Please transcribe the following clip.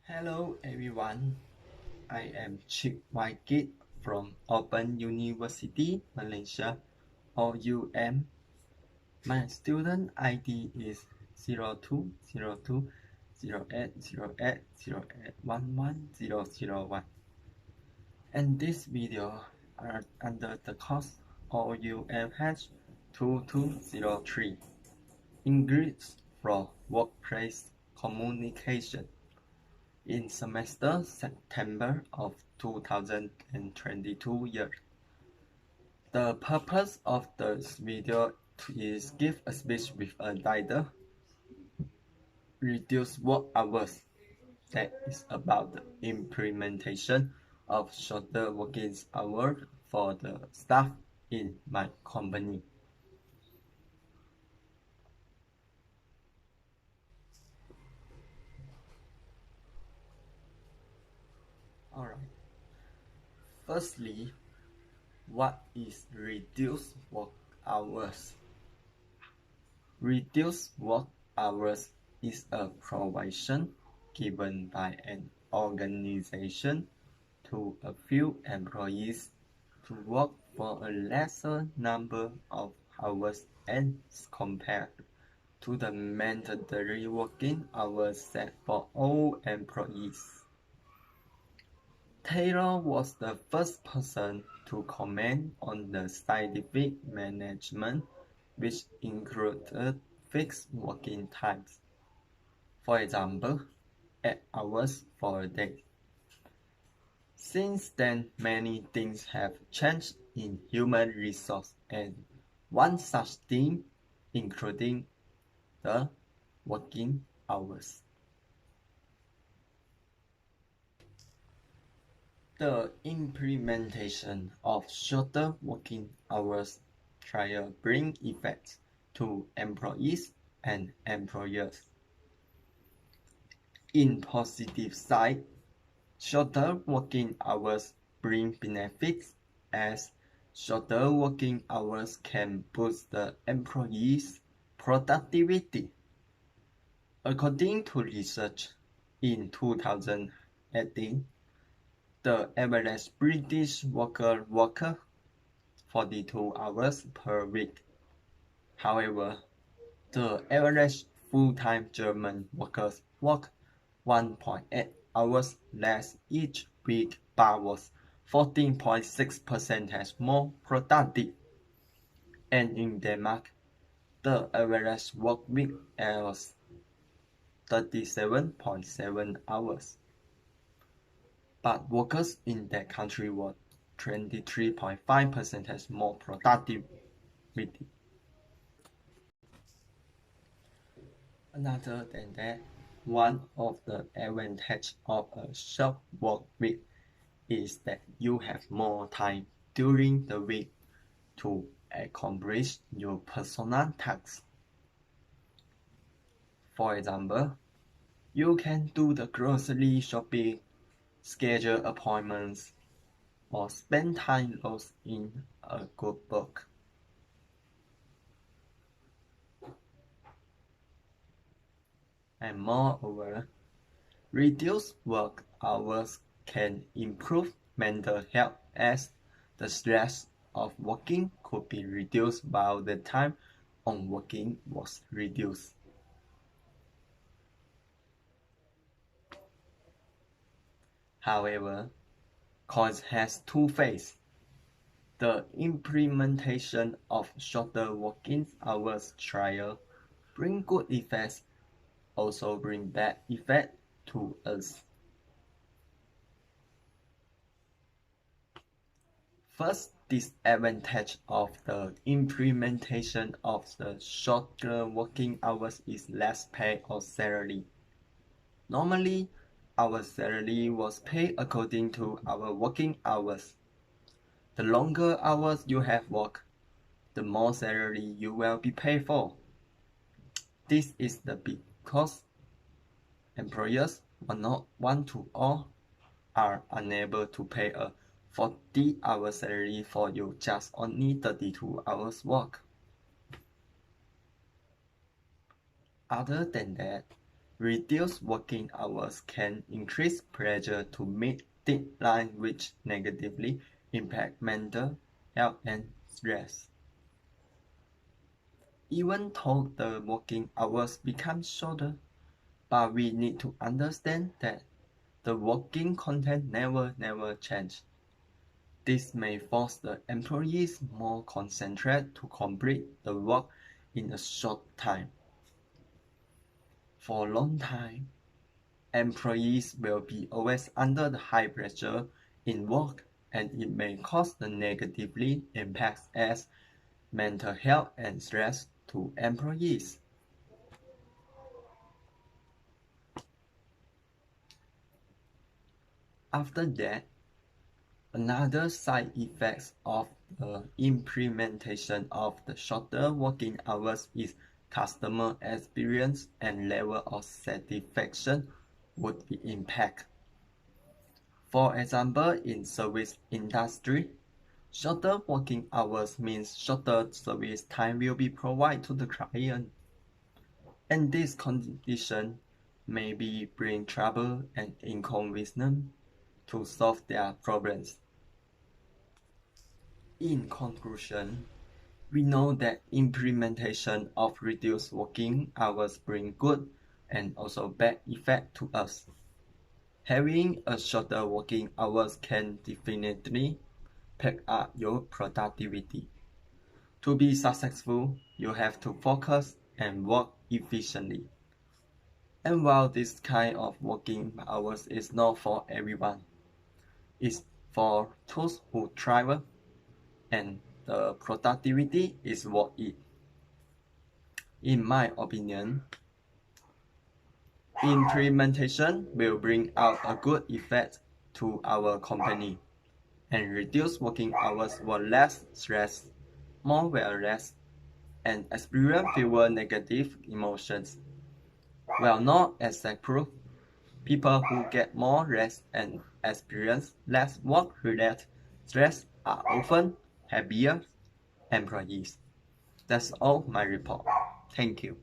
Hello everyone, I am Chik Waikit from Open University Malaysia or UM. My student ID is 02020808081101 and this video are under the course OUMH 2203 English for Workplace Communication in semester September of 2022 year. The purpose of this video is give a speech with a title Reduce Work Hours, that is about the implementation of shorter working hours for the staff in my company. Alright. Firstly, what is reduced work hours? Reduced work hours is a provision given by an organization to a few employees to work for a lesser number of hours as compared to the mandatory working hours set for all employees. Taylor was the first person to comment on the scientific management, which included fixed working times. For example, 8 hours for a day. Since then, many things have changed in human resource, and one such thing including the working hours. The implementation of shorter working hours trial bring effects to employees and employers. In positive side, shorter working hours bring benefits as shorter working hours can boost the employees' productivity. According to research in 2018, the average British worker worked 42 hours per week. However, the average full-time German workers work 1.8 hours less each week but was 14.6% more productive. And in Denmark, the average work week was 37.7 hours. But workers in that country were 23.5% more productivity. Other than that, one of the advantages of a short work week is that you have more time during the week to accomplish your personal tasks. For example, you can do the grocery shopping, schedule appointments, or spend time lost in a good book. And moreover, reduced work hours can improve mental health as the stress of working could be reduced while the time on working was reduced. However, coin has two faces. The implementation of shorter working hours trial bring good effects, also bring bad effects to us. First disadvantage of the implementation of the shorter working hours is less pay or salary. Normally, our salary was paid according to our working hours. The longer hours you have worked, the more salary you will be paid for. This is because employers will not want to or are unable to pay a 40-hour salary for you just only 32 hours work. Other than that, Reduced working hours can increase pressure to meet deadlines, which negatively impact mental health and stress. Even though the working hours become shorter, but we need to understand that the working content never change. This may force the employees more concentrate to complete the work in a short time. For a long time, employees will be always under the high pressure in work, and it may cause the negatively impacts as mental health and stress to employees. After that, another side effect of the implementation of the shorter working hours is customer experience and level of satisfaction would be impacted. For example, in service industry, shorter working hours means shorter service time will be provided to the client, and this condition may bring trouble and inconvenience to solve their problems. In conclusion, we know that implementation of reduced working hours bring good and also bad effect to us. Having a shorter working hours can definitely pick up your productivity. To be successful, you have to focus and work efficiently. And while this kind of working hours is not for everyone, it's for those who thrive and the productivity is worth it. In my opinion, implementation will bring out a good effect to our company, and reduce working hours will less stress, more well-rest, and experience fewer negative emotions. While not exact proof, people who get more rest and experience less work-related stress are often happier employees. That's all my report. Thank you.